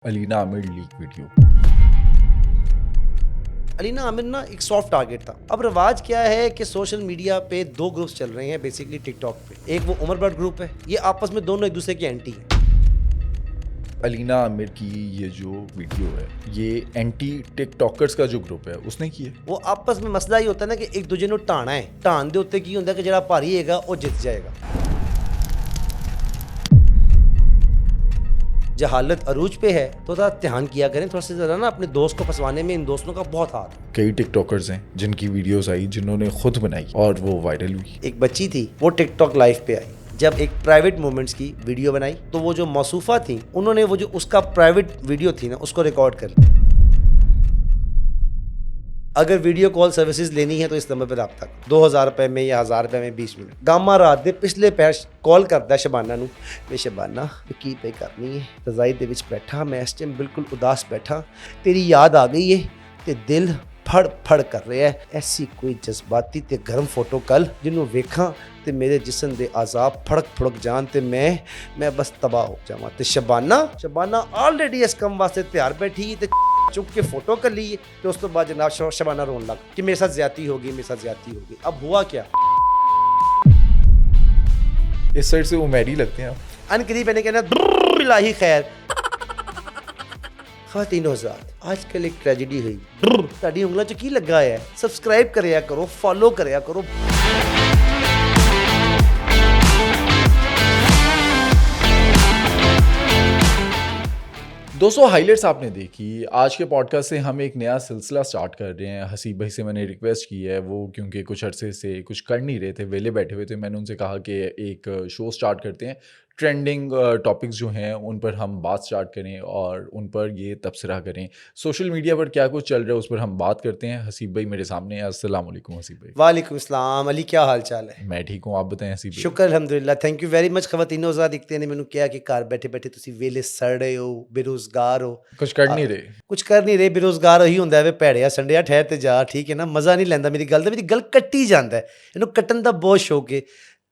Alina Amir leak video. Alina Amir ना एक soft target था। अब रिवाज क्या है कि सोशल मीडिया पे दो ग्रुप्स चल रहे हैं बेसिकली टिकटॉक पे। एक वो उमर बट ग्रुप है, ये आपस में दोनों एक दूसरे के एंटी हैं। अलीना आमिर की ये जो वीडियो है ये एंटी टिकटॉकर्स का जो ग्रुप है उसने की है। वो आपस में मसला ही होता है ना कि एक दूजे ਨੂੰ ਢਾਣਾ है। ਢਾਣ ਦੇ ਉੱਤੇ ਕੀ ਹੁੰਦਾ ਕਿ ਜਿਹੜਾ ਭਾਰੀ ਹੈਗਾ ਉਹ ਜਿੱਤ ਜਾਏਗਾ। जहालत अरूज पे है तो थोड़ा ध्यान किया करें, थोड़ा सा ज़रा ना अपने दोस्त को फंसवाने में इन दोस्तों का बहुत हाथ है। कई टिकटॉकर्स हैं जिनकी वीडियोस आई जिन्होंने खुद बनाई और वो वायरल हुई। एक बच्ची थी वो टिकटॉक लाइव पे आई, जब एक प्राइवेट मोमेंट्स की वीडियो बनाई तो वो जो मौसूफा थी उन्होंने वो जो उसका प्राइवेट वीडियो थी ना उसको रिकॉर्ड कर लिया। अगर वीडियो कॉल सर्विसेज लेनी है तो इस नंबर पर रब्ता करो, 2000 रुपए में या 1000 रुपए में 20 मिनट। गामा रात ਦੇ ਪਿਛਲੇ ਪੈਰ ਕਾਲ ਕਰਦਾ ਸ਼ਬਾਨਾ ਨੂੰ, ਵੇ ਸ਼ਬਾਨਾ ਕੀ ਪੇ ਕਰਨੀ ਹੈ, ਰਜ਼ਾਈ ਦੇ ਵਿੱਚ ਬੈਠਾ ਮੈਂ ਇਸ ਟਾਈਮ ਬਿਲਕੁਲ ਉਦਾਸ ਬੈਠਾ, ਤੇਰੀ ਯਾਦ ਆ ਗਈ ਹੈ ਤੇ ਦਿਲ ਫੜ ਫੜ ਕਰ ਰਿਹਾ ਹੈ। ਐਸੀ ਕੋਈ ਜਜ਼ਬਾਤੀ ਤੇ ਗਰਮ ਫੋਟੋ ਕੱਲ ਜਿਹਨੂੰ ਵੇਖਾਂ ਤੇ ਮੇਰੇ ਜਿਸਮ ਦੇ ਆਜ਼ਾਬ ਫੜਕ ਫੜਕ ਜਾਣ ਤੇ ਮੈਂ ਬਸ ਤਬਾਹ ਹੋ ਜਾਵਾਂ। ਤੇ ਸ਼ਬਾਨਾ ਆਲਰੇਡੀ ਇਸ ਕੰਮ ਵਾਸਤੇ ਤਿਆਰ ਬੈਠੀ ਤੇ चुप के फोटो कर ली तो उस तो बाद जनाब शबाना रोन लग कि मेरे साथ ज्यादती होगी, मेरे साथ ज्यादती होगी। अब हुआ क्या, इस साइड से उमेरी लगते हैं आप। अनकरीब मैंने कहना इलाही खैर। ख़वातीनो हज़रात, आजकल एक ट्रेजेडी हुई, ताड़ी उंगलों च की लगा है। सब्सक्राइब करया करो, फॉलो करया करो। दोस्तों हाइलाइट्स आपने देखी। आज के पॉडकास्ट से हम एक नया सिलसिला स्टार्ट कर रहे हैं। हसीब भाई से मैंने रिक्वेस्ट की है, वो क्योंकि कुछ अरसे से कुछ कर नहीं रहे थे, वेले बैठे हुए थे। मैंने उनसे कहा कि एक शो स्टार्ट करते हैं, ट्रेंडिंग टॉपिक्स जो हैं उन पर हम बात स्टार्ट करें और उन पर ये तबसरा करें। सोशल मीडिया पर क्या कुछ चल रहा है उस पर हम बात करते हैं। हसीब भाई मेरे सामने हैं। अस्सलाम वालेकुम हसीब भाई। वालेकुम सलाम अली, क्या हाल चाल है? मैं ठीक हूँ, आप बताएं हसीब भाई। शुक्र अल्हम्दुलिल्लाह, थैंक यू वेरी मच। ख़वातीनो हज़रात दिखते ने मैंने क्या कि घर बैठे बैठे तुसी वेले सड़ रहे हो, बेरोज़गार हो, कुछ कर नहीं रहे। कुछ कर नहीं रहे, बेरोज़गार ही ਹੁੰਦਾ ਵੇ ਭੈੜਿਆ ਸੰਡਿਆ ਠਹਿਰ ਤੇ ਜਾ, ਠੀਕ ਹੈ ਨਾ। ਮਜ਼ਾ ਨਹੀਂ ਲੈਂਦਾ ਮੇਰੀ ਗੱਲ ਕੱਟੀ ਜਾਂਦਾ ਹੈ, ਇਹਨੂੰ ਕੱਟਣ ਦਾ ਬਹੁਤ ਸ਼ੌਕ ਹੈ।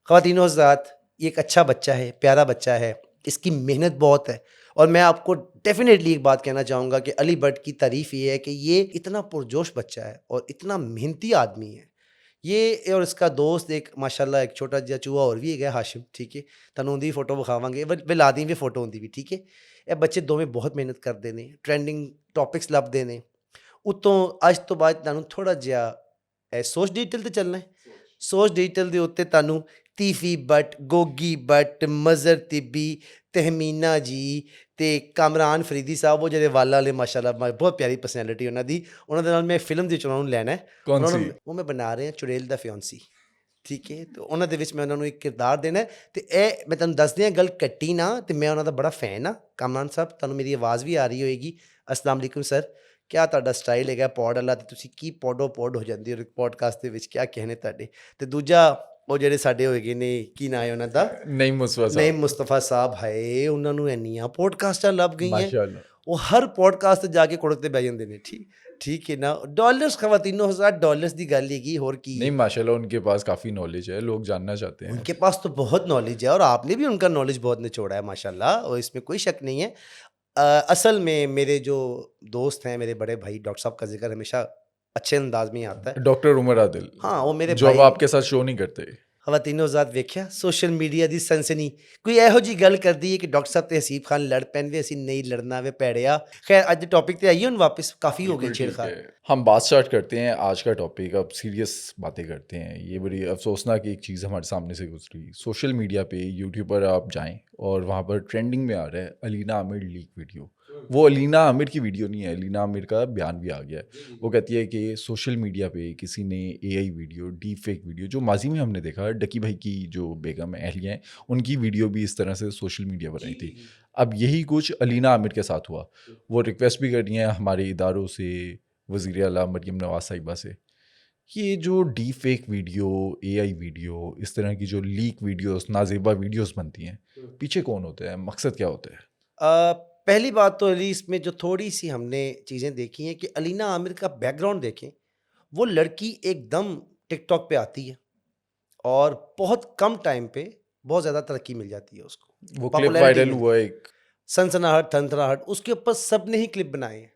ख़वातीनो हज़रात, ये एक अच्छा बच्चा है, प्यारा बच्चा है, इसकी मेहनत बहुत है। और मैं आपको डेफिनेटली एक बात कहना चाहूँगा कि अली भट्ट की तारीफ़ ये है कि ये इतना पुरजोश बच्चा है और इतना मेहनती आदमी है ये। और इसका दोस्त एक माशाल्लाह एक छोटा जिहा चूहा और भी है हाशिम, ठीक है। ਤੁਹਾਨੂੰ ਉਹਦੀ ਫੋਟੋ ਵਿਖਾਵਾਂਗੇ, ਲਾ ਦੀ ਵੀ ਫੋਟੋ ਹੁੰਦੀ ਵੀ, ਠੀਕ ਹੈ। ਇਹ ਬੱਚੇ ਦੋਵੇਂ ਬਹੁਤ ਮਿਹਨਤ ਕਰਦੇ ਨੇ, ਟ੍ਰੈਂਡਿੰਗ ਟੌਪਿਕਸ ਲੱਭਦੇ ਨੇ। ਉਤੋਂ ਅੱਜ ਤੋਂ ਬਾਅਦ ਤੁਹਾਨੂੰ ਥੋੜ੍ਹਾ ਜਿਹਾ ਸੋਚ ਡਿਜੀਟਲ 'ਤੇ ਚੱਲਣਾ ਹੈ। ਸੋਚ ਡਿਜੀਟਲ ਦੇ ਉੱਤੇ ਤੁਹਾਨੂੰ तीफी भट्ट, गोगी भट्ट, मज़र तिब्बी, तहमीना जी ते कामरान फरीदी साहब, वो ਜਿਹੜੇ ਵਾਲਾ ਵਾਲੇ ਮਾਸ਼ਾਅੱਲਾ ਬਹੁਤ ਪਿਆਰੀ ਪਰਸਨੈਲਿਟੀ ਉਹਨਾਂ ਦੀ, ਉਹਨਾਂ ਦੇ ਨਾਲ ਮੈਂ ਫਿਲਮ ਦੇ ਵਿੱਚ ਉਹਨਾਂ ਨੂੰ ਲੈਣਾ ਹੈ। कौन ਉਹਨਾਂ सी? ਨੂੰ ਉਹ ਮੈਂ ਬਣਾ ਰਿਹਾ ਚੁੜੇਲ ਦਾ ਫਿਓਂਸੀ, ਠੀਕ ਹੈ। ਤੇ ਉਹਨਾਂ ਦੇ ਵਿੱਚ ਮੈਂ ਉਹਨਾਂ ਨੂੰ ਇੱਕ ਕਿਰਦਾਰ ਦੇਣਾ ਹੈ। ਤੇ ਇਹ ਮੈਂ ਤੁਹਾਨੂੰ ਦੱਸ ਦਿਆਂ, ਗੱਲ ਕੱਟੀ ਨਾ, ਤੇ ਮੈਂ ਉਹਨਾਂ ਦਾ ਬੜਾ ਫੈਨ ਆ। ਕਾਮਰਾਨ ਸਾਹਿਬ, ਤੁਹਾਨੂੰ ਮੇਰੀ ਆਵਾਜ਼ ਵੀ ਆ ਰਹੀ ਹੋਏਗੀ। अस्सलाम वालेकुम सर, क्या ਤੁਹਾਡਾ ਸਟਾਈਲ ਹੈਗਾ ਪੌਡ ਵਾਲਾ, ਤੇ ਤੁਸੀਂ ਕੀ ਪੌਡੋ ਪੌਡ ਹੋ ਜਾਂਦੀ ਹੋ ਪੋਡਕਾਸਟ ਦੇ ਵਿੱਚ, ਕੀ ਕਹਿਣੇ ਤੁਹਾਡੇ। ਤੇ ਦੂਜਾ ਉਹ ਜਿਹੜੇ ਸਾਡੇ ਹੋਏਗੇ ਨੇ, ਕੀ ਨਾਂ ਹੈ ਉਹਨਾਂ ਦਾ, नहीं मुस्तफा साहब। ਨਹੀਂ ਮੁਸਤਫਾ ਸਾਹਿਬ, ਹਾਏ ਉਹਨਾਂ ਨੂੰ ਇੰਨੀਆਂ ਪੋਡਕਾਸਟਾਂ ਲੱਭ ਗਈਆਂ, माशाल्लाह। ਉਹ ਹਰ ਪੋਡਕਾਸਟ 'ਤੇ ਜਾ ਕੇ ਕੁੜਕ 'ਤੇ ਬਹਿ ਜਾਂਦੇ ਨੇ। ਠੀਕ ਹੈ ਨਾ। डॉलर्स ख़वातीनो हज़रात, डॉलर्स की गल हैगी, होर की नहीं माशाल्लाह उनके पास काफ़ी नॉलेज है, लोग जानना चाहते हैं। उनके पास तो बहुत नॉलेज है और आपने भी उनका नॉलेज बहुत निचोड़ा है माशाल्लाह, और इसमें कोई शक नहीं है। असल में मेरे जो दोस्त हैं, मेरे बड़े भाई डॉक्टर साहब का जिक्र हमेशा अच्छे अंदाज में ही आता है। डॉक्टर उमर आदिल, हाँ, वो मेरे जो अब भाई। आपके साथ शो नहीं करते। ख़वातीनो हज़रात ਵੇਖਿਆ ਸੋਸ਼ਲ ਮੀਡੀਆ ਦੀ ਸਨਸਨੀ, ਕੋਈ ਇਹੋ ਜਿਹੀ ਗੱਲ ਕਰਦੀ ਹੈ ਕਿ ਡਾਕਟਰ ਸਾਹਿਬ ਤੇ ਹਸੀਬ ਖਾਨ ਲੜ ਪੈਣਗੇ, ਅਸੀਂ ਨਹੀਂ ਲੜਨਾ ਵੇ ਭੈੜਿਆ। खैर ਅੱਜ टॉपिक पे आइए ਹੁਣ वापस, काफ़ी हो गई बिल्कुल ठीक छेड़छाड़। है। हम बात स्टार्ट करते हैं आज का टॉपिक। अब सीरियस बातें करते हैं। ये बड़ी अफसोसनाक एक चीज़ हमारे सामने से गुजरी। सोशल मीडिया पे यूट्यूब पर आप जाएं और वहाँ पर ट्रेंडिंग में आ रहा है अलीना आमिर लीक वीडियो। वो अलीना आमिर की वीडियो नहीं है, अलीना आमिर का बयान भी आ गया है। वो कहती है कि सोशल मीडिया पे किसी ने AI video, deep fake video, जो माजी में हमने देखा डकी भाई की जो बेगम अहलिया हैं उनकी वीडियो भी इस तरह से सोशल मीडिया पर आई थी। अब यही कुछ अलीना आमिर के साथ हुआ। वो रिक्वेस्ट भी कर रही हैं हमारे इदारों से, वज़ीर आला मरियम नवाज साहिबा से, ये जो deep fake video, AI video, इस तरह की जो लीक वीडियोस, नाजेबा वीडियोस बनती हैं, पीछे कौन होता है, मकसद क्या होता है? पहली बात तो अली, इसमें जो थोड़ी सी हमने चीज़ें देखी हैं कि अलीना आमिर का बैकग्राउंड देखें। वो लड़की एकदम टिकटॉक पे आती है और बहुत कम टाइम पे बहुत ज़्यादा तरक्की मिल जाती है उसको। वो क्लिप पॉपुलैरिटी वायरल मिल, हुआ एक सनसनाहट थनथनाहट, उसके ऊपर सब ने ही क्लिप बनाए हैं।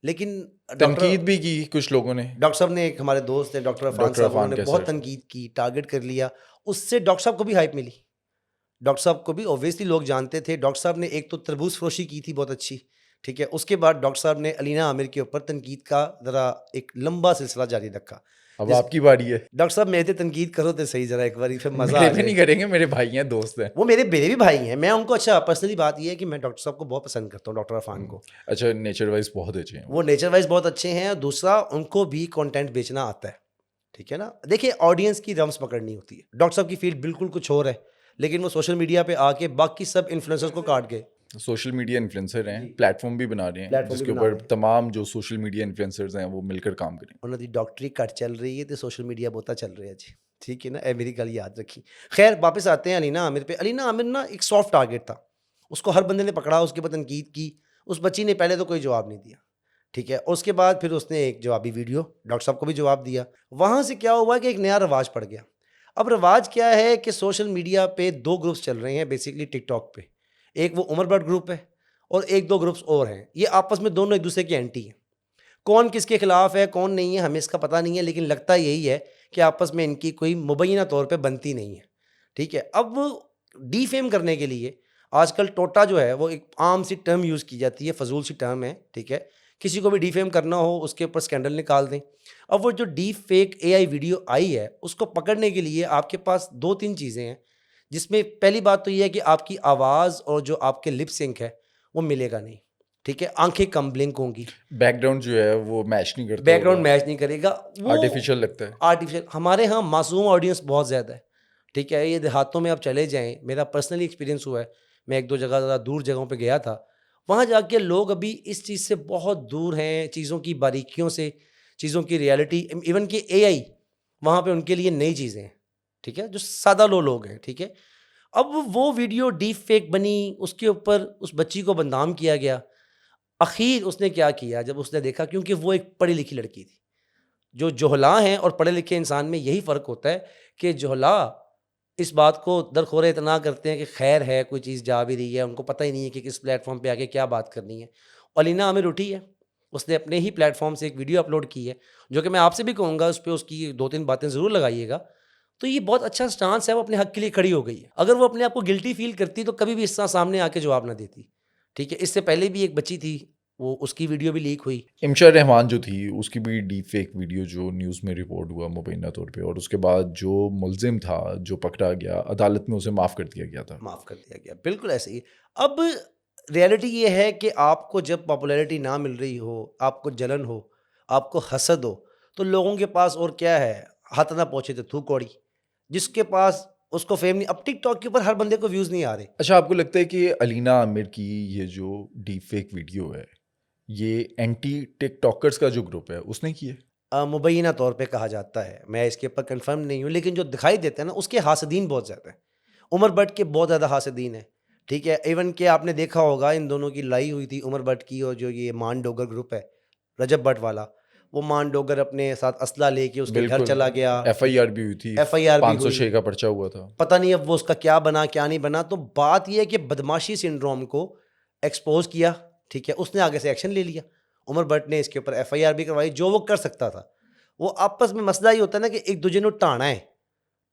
लेकिन तनकीद डॉक्टर भी की कुछ लोगों ने। डॉक्टर साहब ने, एक हमारे दोस्त हैं डॉक्टर अफान डॉक्टर साहब, अफान उन्होंने कैसर बहुत साहब। तनकीद की, टारगेट कर लिया। उससे डॉक्टर साहब को भी हाइप मिली। डॉक्टर साहब को भी ऑब्वियसली लोग जानते थे। डॉक्टर साहब ने एक तो तरबूज फरोशी की थी बहुत अच्छी, ठीक है। उसके बाद डॉक्टर साहब ने अलीना आमिर के ऊपर तनकीद का ज़रा एक लंबा सिलसिला जारी रखा। अब जिस आपकी बारी है। डॉक्टर साहब मेरे पे तनकीद करो तो सही ज़रा एक बारी, फिर मज़ा मेरे आ पे जाए। नहीं करेंगे, मेरे भाई हैं, दोस्त हैं। वो मेरे भी भाई हैं, मैं उनको, अच्छा पर्सनली बात ये है कि मैं डॉक्टर साहब को बहुत पसंद करता हूँ, डॉक्टर अफान को। अच्छा, नेचर वाइज बहुत अच्छे हैं वो वो। नेचर वाइज बहुत अच्छे हैं, और दूसरा उनको भी कंटेंट बेचना आता है, ठीक है ना। देखिए ऑडियंस की रम्स पकड़नी होती है। डॉक्टर साहब की फील्ड बिल्कुल कुछ और है, लेकिन वो सोशल मीडिया पे आके बाकी सब इन्फ्लुएंसर्स को काट गए। सोशल मीडिया इन्फ्लुएंसर हैं, जी, प्लेटफॉर्म भी बना रहे हैं, प्लेटफॉर्म भी जिसके बना ऊपर रहे हैं। तमाम जो सोशल मीडिया इन्फ्लुएंसर्स हैं वो मिलकर काम करें। उन्होंने दी डॉक्टरी घट चल रही है तो सोशल मीडिया बहुता चल रहा है जी, ठीक है ना, ए मेरी गल याद रखी। खैर वापस आते हैं अलीना आमिर पे। अलीना आमिर ना एक सॉफ्ट टारगेट था, उसको हर बंदे ने पकड़ा, उसके ऊपर तनकीद की। उस बच्ची ने पहले तो कोई जवाब नहीं दिया, ठीक है। उसके बाद फिर उसने एक जवाबी वीडियो डॉक्टर साहब को भी जवाब दिया। वहाँ से क्या हुआ कि एक नया रवाज पड़ गया। अब रवाज क्या है कि सोशल मीडिया पे दो ग्रुप्स चल रहे हैं बेसिकली टिकटॉक पे। एक वो उमर बट ग्रुप है, और एक दो ग्रुप्स और हैं। ये आपस में दोनों एक दूसरे के एंटी हैं। कौन किसके खिलाफ है कौन नहीं है हमें इसका पता नहीं है, लेकिन लगता यही है कि आपस में इनकी कोई मुबैना तौर पे बनती नहीं है, ठीक है। अब डीफेम करने के लिए आजकल टोटा जो है वो एक आम सी टर्म यूज़ की जाती है, फजूल सी टर्म है, ठीक है। किसी को भी डीफेम करना हो उसके ऊपर स्कैंडल निकाल दें। अब वो जो डीप फेक एआई वीडियो आई है उसको पकड़ने के लिए आपके पास दो तीन चीज़ें हैं, जिसमें पहली बात तो ये है कि आपकी आवाज़ और जो आपके लिप सिंक है वो मिलेगा नहीं, ठीक है। आंखें कम ब्लिंक होंगी, बैकग्राउंड जो है वो मैच नहीं करता बैकग्राउंड होगा, मैच नहीं करेगा। वो आर्टिफिशियल लगता है। आर्टिफिशियल, हमारे यहाँ मासूम ऑडियंस बहुत ज़्यादा है, ठीक है। ये देहातों में आप चले जाएँ, मेरा पर्सनली एक्सपीरियंस हुआ है। मैं एक दो जगह ज़रा दूर जगहों पे गया था, वहाँ जाके लोग अभी इस चीज़ से बहुत दूर हैं, चीज़ों की बारीकियों से, चीज़ों की रियलिटी, इवन कि एआई वहाँ पे उनके लिए नई चीज़ें हैं, ठीक है, जो सादा लोग हैं, ठीक है। अब वो वीडियो डीप फेक बनी, उसके ऊपर उस बच्ची को बदनाम किया गया। आखिर उसने क्या किया, जब उसने देखा, क्योंकि वो एक पढ़ी लिखी लड़की थी। जो जोहला हैं और पढ़े लिखे इंसान में यही फ़र्क होता है कि जोहला इस बात को दरखोरे इतना करते हैं कि खैर है, कोई चीज़ जा भी रही है, उनको पता ही नहीं है कि किस प्लेटफ़ॉर्म पे आके क्या बात करनी है। अलीना आमिर उठी है, उसने अपने ही प्लेटफ़ॉर्म से एक वीडियो अपलोड की है, जो कि मैं आपसे भी कहूँगा उस पे उसकी 2-3 बातें ज़रूर लगाइएगा। तो ये बहुत अच्छा स्टांस है, वो अपने हक़ के लिए खड़ी हो गई है। अगर वो अपने आप को गिल्टी फ़ील करती तो कभी भी इस तरह सामने आके जवाब ना देती, ठीक है। इससे पहले भी एक बच्ची थी, वो उसकी वीडियो भी लीक हुई। इमशा रहमान जो थी उसकी भी डीप फेक वीडियो जो न्यूज़ में रिपोर्ट हुआ मुबैना तौर पे, और उसके बाद जो मुलजिम था जो पकड़ा गया अदालत में उसे माफ़ कर दिया गया था। माफ़ कर दिया गया, बिल्कुल ऐसे ही। अब रियलिटी ये है कि आपको जब पॉपुलैरिटी ना मिल रही हो, आपको जलन हो, आपको हसद हो, तो लोगों के पास और क्या है, हाथ ना पहुँचे तो थू कौड़ी। जिसके पास उसको फ़ेम नहीं। अब टिकटॉक के ऊपर हर बंदे को व्यूज़ नहीं आ रहे। अच्छा, आपको लगता है कि अलीना आमिर की ये जो डीप फेक वीडियो है, ये एंटी टिकटॉकर्स का जो ग्रुप है उसने की है? मुबैना तौर पे कहा जाता है, मैं इसके ऊपर कन्फर्म नहीं हूँ, लेकिन जो दिखाई देता है ना, उसके हासदीन बहुत ज़्यादा हैं। उमर बट के बहुत ज़्यादा हासदीन हैं, ठीक है। इवन कि आपने देखा होगा इन दोनों की लड़ाई हुई थी, उमर बट की और जो ये मान डोगर ग्रुप है, रजब बट वाला। वो मान डोगर अपने साथ असला लेके उसके घर बिल्कुल। चला गया, ठीक है। एफआईआर भी हुई थी, एफआईआर भी हुई, 506 का पर्चा हुआ था। पता नहीं अब वो उसका क्या बना क्या नहीं बना। तो बात ये है कि बदमाशी सिंड्रोम को एक्सपोज़ किया, ठीक है। उसने आगे से एक्शन ले लिया। उमर बट ने इसके ऊपर एफआईआर भी करवाई, जो वो कर सकता था। वो आपस में मसला ये होता है ना कि एक दूजे ਨੂੰ ਢਾਣਾ है,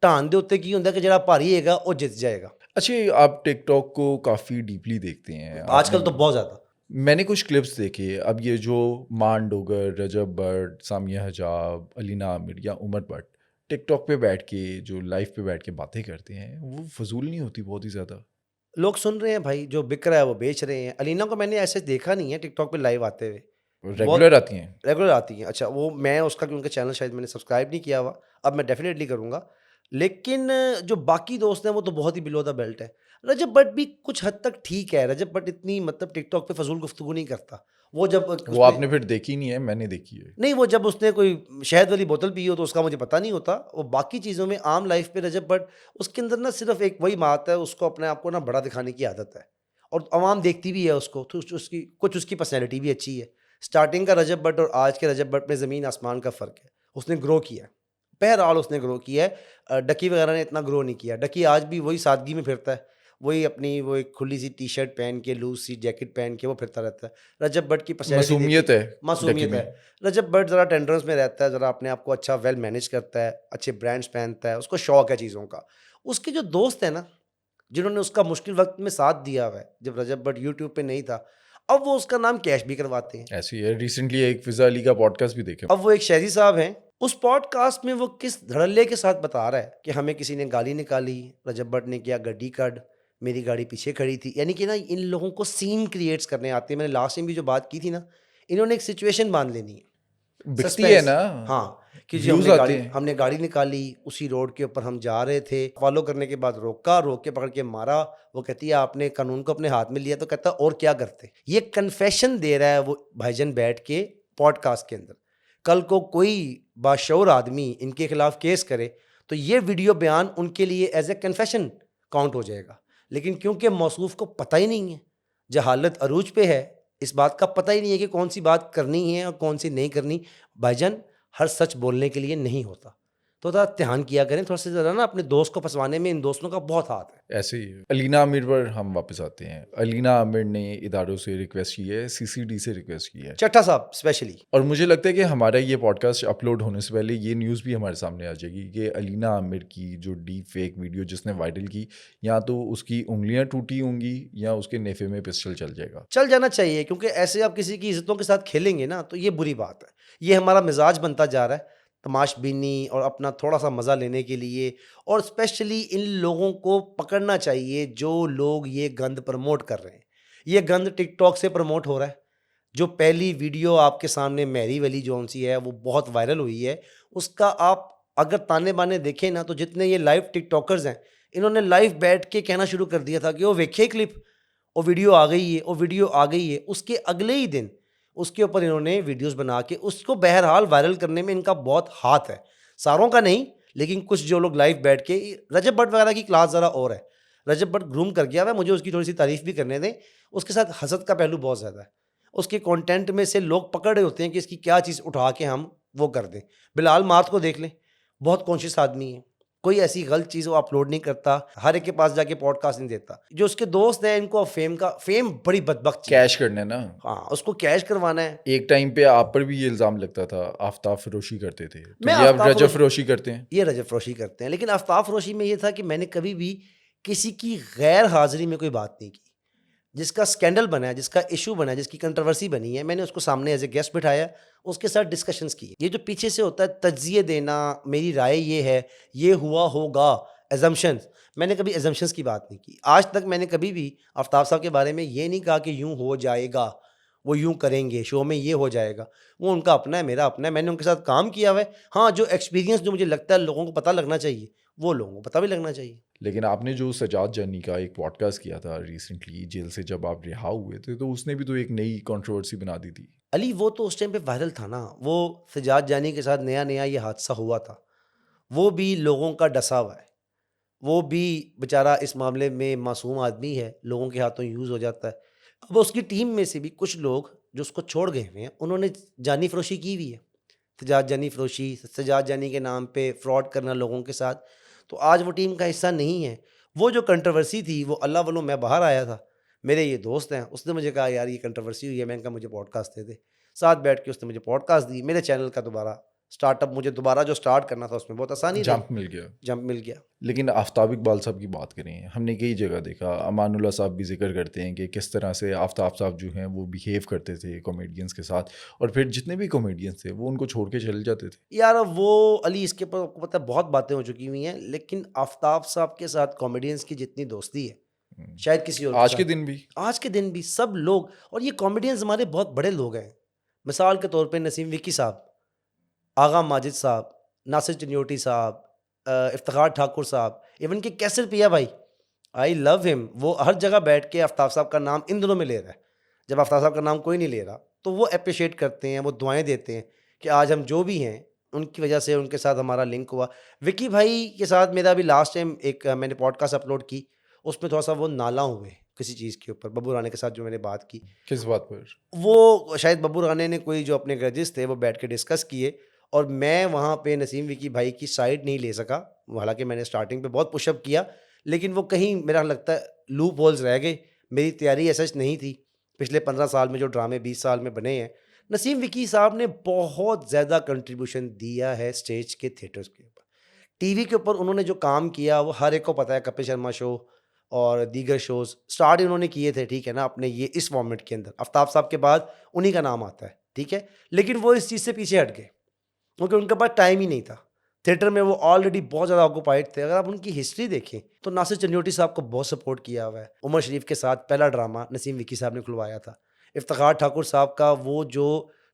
ਢਾਣ ਦੇ ਉੱਤੇ ਕੀ ਹੁੰਦਾ कि ਜਿਹੜਾ ਭਾਰੀ ਹੈਗਾ ਉਹ ਜਿੱਤ जाएगा। अच्छा, आप टिकटॉक को काफ़ी डीपली देखते हैं आपने। आजकल तो बहुत ज़्यादा। मैंने कुछ क्लिप्स देखे। अब ये जो मान डोगर, रजब भट्ट, सामिया हिजाब, अलीना आमिर या उमर भट्ट टिकटॉक पे बैठ के जो लाइव पे बैठ के बातें करते हैं, वो फजूल नहीं होती बहुत ही ज़्यादा? लोग सुन रहे हैं भाई, जो बिक रहा है वो बेच रहे हैं। अलीना को मैंने ऐसे देखा नहीं है टिकटॉक पे लाइव आते हुए। बहुत रेगुलर आती हैं। रेगुलर आती हैं। अच्छा, वो मैं उसका, क्योंकि चैनल शायद मैंने सब्सक्राइब नहीं किया हुआ, अब मैं डेफिनेटली करूँगा। लेकिन जो बाकी दोस्त हैं वो तो बहुत ही बिलो द बेल्ट है। रजब भट्ट भी कुछ हद तक ठीक है। रजब भट्ट इतनी मतलब टिकटॉक पे फजूल गुफ्तगू नहीं करता। वो जब वो उसने, आपने फिर देखी नहीं है, मैंने देखी है। नहीं, वो जब उसने कोई शहद वाली बोतल पी हो तो उसका मुझे पता नहीं होता। वो बाकी चीज़ों में आम लाइफ पे रजब भट्ट, उसके अंदर ना सिर्फ एक वही बात है, उसको अपने आप को ना बड़ा दिखाने की आदत है, और आवाम देखती भी है उसको। तो उसकी कुछ उसकी पर्सनैलिटी भी अच्छी है। स्टार्टिंग का रजब भट्ट और आज के रजब भट्ट में ज़मीन आसमान का फ़र्क है। उसने ग्रो किया है, बहरहाल उसने ग्रो किया है। डकी वगैरह ने इतना ग्रो नहीं किया। डकी आज भी वही सादगी में फिरता है, वही अपनी वो एक खुली सी टी शर्ट पहन के, लूज सी जैकेट पहन के वो फिरता रहता है। रजब भट्ट की पर्सनैलिटी मासूमियत देखिए, है मासूमियत डकी है। में। रजब भट्ट ज़रा टेंडर्स में रहता है, ज़रा अपने आप को अच्छा वेल मैनेज करता है, अच्छे ब्रांड्स पहनता है, उसको शौक है चीज़ों का। उसके जो दोस्त हैं ना, जिन्होंने उसका मुश्किल वक़्त में साथ दिया हुआ है, जब रजब भट्ट यूट्यूब पे नहीं था, अब वो उसका नाम कैश भी करवाते हैं। ऐसी है, रिसेंटली एक फिजा अली का पॉडकास्ट भी देखे। अब वो एक शहरी साहब हैं, उस पॉडकास्ट में वो किस धड़ल्ले के साथ बता रहा है कि हमें किसी ने गाली निकाली, रजब भट्ट ने किया गड्डी कांड, मेरी गाड़ी पीछे खड़ी थी। यानी कि ना इन लोगों को सीन क्रिएट्स करने आते हैं। मैंने लास्ट टाइम भी जो बात की थी ना, इन्होंने एक सिचुएशन बांध लेनी है, बिकती है सस्पेंस। ना, हाँ, कि जी व्यूज आते हैं। हमने गाड़ी निकाली, उसी रोड के ऊपर हम जा रहे थे, फॉलो करने के बाद रोका, रोक के पकड़ के मारा। वो कहती है आपने कानून को अपने हाथ में लिया, तो कहता है और क्या करते। ये कन्फेशन दे रहा है वो भाईजान बैठ के पॉडकास्ट के अंदर। कल को कोई बाशऊर आदमी इनके खिलाफ केस करे तो ये वीडियो बयान उनके लिए एज ए कन्फेशन काउंट हो जाएगा। लेकिन क्योंकि मौसूफ को पता ही नहीं है, जहालत अरूज पे है, इस बात का पता ही नहीं है कि कौन सी बात करनी है और कौन सी नहीं करनी। भाईजान, हर सच बोलने के लिए नहीं होता, तो थोड़ा ध्यान किया करें। थोड़ा सा ज़रा ना अपने दोस्त को फंसवाने में इन दोस्तों का बहुत हाथ है। ऐसे ही है। अलीना आमिर पर हम वापस आते हैं। अलीना आमिर ने इदारों से रिक्वेस्ट की है, सीसीडी से रिक्वेस्ट की है, चट्टा साहब स्पेशली। और मुझे लगता है कि हमारा ये पॉडकास्ट अपलोड होने से पहले ये न्यूज़ भी हमारे सामने आ जाएगी कि अलीना आमिर की जो डीप फेक वीडियो जिसने वायरल की, या तो उसकी उंगलियां टूटी होंगी या उसके नेफे में पिस्टल चल जाएगा। चल जाना चाहिए, क्योंकि ऐसे आप किसी की इज्जतों के साथ खेलेंगे ना तो ये बुरी बात है। ये हमारा मिजाज बनता जा रहा है, तमाशबीनी और अपना थोड़ा सा मज़ा लेने के लिए। और स्पेशली इन लोगों को पकड़ना चाहिए जो लोग ये गंद प्रमोट कर रहे हैं। ये गंद टिकटॉक से प्रमोट हो रहा है। जो पहली वीडियो आपके सामने मैरी वाली जौन सी है वो बहुत वायरल हुई है, उसका आप अगर ताने बाने देखें ना, तो जितने ये लाइव टिकटॉकर्स हैं, इन्होंने लाइव बैठ के कहना शुरू कर दिया था कि वो वेखे क्लिप, वो वीडियो आ गई है, वो वीडियो आ गई है। उसके अगले ही दिन उसके ऊपर इन्होंने वीडियोस बना के उसको बहरहाल वायरल करने में इनका बहुत हाथ है। सारों का नहीं, लेकिन कुछ जो लोग लाइव बैठ के, रजब भट्ट वगैरह की क्लास ज़रा और है। रजब भट्ट ग्रूम कर गया है, मुझे उसकी थोड़ी सी तारीफ भी करने दें। उसके साथ हसद का पहलू बहुत ज़्यादा है। उसके कंटेंट में से लोग पकड़ रहे होते हैं कि इसकी क्या चीज़ उठा के हम वो कर दें। बिलाल मार्थ को देख लें, बहुत कॉन्शियस आदमी है, कोई ऐसी गलत चीज़ वो अपलोड नहीं करता, हर एक के पास जाके पॉडकास्ट नहीं देता। जो उसके दोस्त हैं इनको फेम बड़ी बदबख्त चीज़ है। कैश करने ना, हाँ, उसको कैश करवाना है। एक टाइम पे आप पर भी ये इल्ज़ाम लगता था आफ्ताब फरोशी करते थे, तो मैं ये अब आफ्ताब रजब फरोशी फरोशी करते हैं। ये रजब फरोशी करते हैं, लेकिन आफ्ताब फरोशी में ये था कि मैंने कभी भी किसी की गैर हाज़िरी में कोई बात नहीं की। जिसका स्कैंडल बना है, जिसका इशू बना है, जिसकी कंट्रोवर्सी बनी है, मैंने उसको सामने एज ए गेस्ट बिठाया, उसके साथ डिस्कशंस किए। ये जो पीछे से होता है तज्जिए देना, मेरी राय ये है, ये हुआ होगा, एजम्पशंस, मैंने कभी एजम्पशंस की बात नहीं की। आज तक मैंने कभी भी आफ्ताब साहब के बारे में ये नहीं कहा कि यूँ हो जाएगा, वो यूँ करेंगे, शो में ये हो जाएगा। वो उनका अपना है, मेरा अपना है, मैंने उनके साथ काम किया हुआ है। हाँ, जो एक्सपीरियंस जो मुझे लगता है लोगों को पता लगना चाहिए, वो लोगों को पता भी लगना चाहिए। लेकिन आपने जो सजाद जानी का एक पॉडकास्ट किया था रिसेंटली, जेल से जब आप रिहा हुए थे, तो उसने भी तो एक नई कंट्रोवर्सी बना दी थी। अली, वो तो उस टाइम पे वायरल था ना, वो सजाद जानी के साथ नया-नया ये हादसा हुआ था। वो भी लोगों का डसा हुआ है। वो भी बेचारा इस मामले में मासूम आदमी है, लोगों के हाथों यूज़ हो जाता है। अब उसकी टीम में से भी कुछ लोग जो उसको छोड़ गए हुए हैं, उन्होंने जानी फ़रोशी की हुई है। सजाद जानी फ़रोशी, सजाद जानी के नाम पे फ्रॉड करना लोगों के साथ। तो आज वो टीम का हिस्सा नहीं है। वो जो कंट्रोवर्सी थी, वो अल्लाह वल्लों मैं बाहर आया था। मेरे ये दोस्त हैं, उसने मुझे कहा यार ये कंट्रोवर्सी हुई है, मैंने कहा मुझे पॉडकास्ट दे दे। साथ बैठ के उसने मुझे पॉडकास्ट दी। मेरे चैनल का दोबारा स्टार्टअप, मुझे दोबारा जो स्टार्ट करना था उसमें बहुत आसानी रही, जंप मिल गया। जंप मिल गया। लेकिन आफ्ताब इकबाल साहब की बात करें, हमने कई जगह देखा, अमानुल्लाह साहब भी जिक्र करते हैं कि किस तरह से आफ्ताब साहब जो हैं वो बिहेव करते थे कॉमेडियंस के साथ, और फिर जितने भी कॉमेडियंस थे वो उनको छोड़ के चले जाते थे। यार अब वो अली, इसके ऊपर आपको पता है बहुत बातें हो चुकी हुई हैं, लेकिन आफ्ताब साहब के साथ कॉमेडियंस की जितनी दोस्ती है, हम्म। शायद किसी और के आज के साथ। दिन भी आज के दिन भी सब लोग, और ये कॉमेडियंस हमारे बहुत बड़े लोग हैं। मिसाल के तौर पे नसीम विकी साहब, आगा माजिद साहब, नासिर चिन्योटी साहब, इफ्तिखार ठाकुर साहब, इवन कि कैसर पिया भाई, आई लव हिम। वो हर जगह बैठ के आफ्ताब साहब का नाम इन दिनों में ले रहा है, जब आफ्ताब साहब का नाम कोई नहीं ले रहा। तो वो अप्रिशिएट करते हैं, वो दुआएं देते हैं कि आज हम जो भी हैं उनकी वजह से उनके साथ हमारा लिंक हुआ। विकी भाई के साथ मेरा अभी लास्ट टाइम एक मैंने पॉडकास्ट अपलोड की, उसमें थोड़ा सा वो नाला हुए किसी चीज़ के ऊपर, बब्बू राणे के साथ जो मैंने बात की। किस बात पर? वो शायद बब्बू राणे ने कोई जो अपने ग्रजेस थे वो बैठ के डिस्कस किए, और मैं वहाँ पे नसीम विकी भाई की साइड नहीं ले सका। हालांकि मैंने स्टार्टिंग पे बहुत पुशअप किया, लेकिन वो कहीं मेरा लगता है लूप होल्स रह गए, मेरी तैयारी ऐसा नहीं थी। पिछले 15 साल में जो ड्रामे 20 साल में बने हैं, नसीम विकी साहब ने बहुत ज़्यादा कंट्रीब्यूशन दिया है स्टेज के थिएटर्स के ऊपर। टीवी के ऊपर उन्होंने जो काम किया वो हर एक को पता है, कपिल शर्मा शो और दीगर शोज़ स्टार्ट उन्होंने किए थे, ठीक है ना, अपने ये इस फॉर्मेट के अंदर। आफ्ताब साहब के बाद उन्हीं का नाम आता है, ठीक है। लेकिन वो इस चीज़ से पीछे हट गए क्योंकि उनके पास टाइम ही नहीं था। थिएटर में वो ऑलरेडी बहुत ज़्यादा ऑक्यूपाइड थे। अगर आप उनकी हिस्ट्री देखें तो नासिर चंद्योटी साहब को बहुत सपोर्ट किया हुआ है। उमर शरीफ के साथ पहला ड्रामा नसीम विकी साहब ने खुलवाया था। इफ्तिखार ठाकुर साहब का वो जो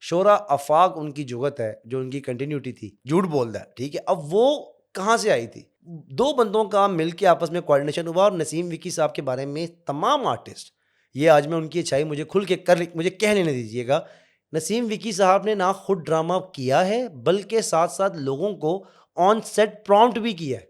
शोरा आफाक उनकी जुगत है, जो उनकी कंटिन्यूटी थी, झूठ बोलता है, ठीक है। अब वो कहाँ से आई थी? 2 बंदों का मिलके आपस में कोऑर्डिनेशन हुआ और नसीम विकी साहब के बारे में तमाम आर्टिस्ट, ये आज मैं उनकी अच्छाई मुझे खुल के मुझे कह लेने दीजिएगा, नसीम विकी साहब ने ना खुद ड्रामा किया है बल्कि साथ-साथ लोगों को ऑन सेट प्रॉम्प्ट भी किया है।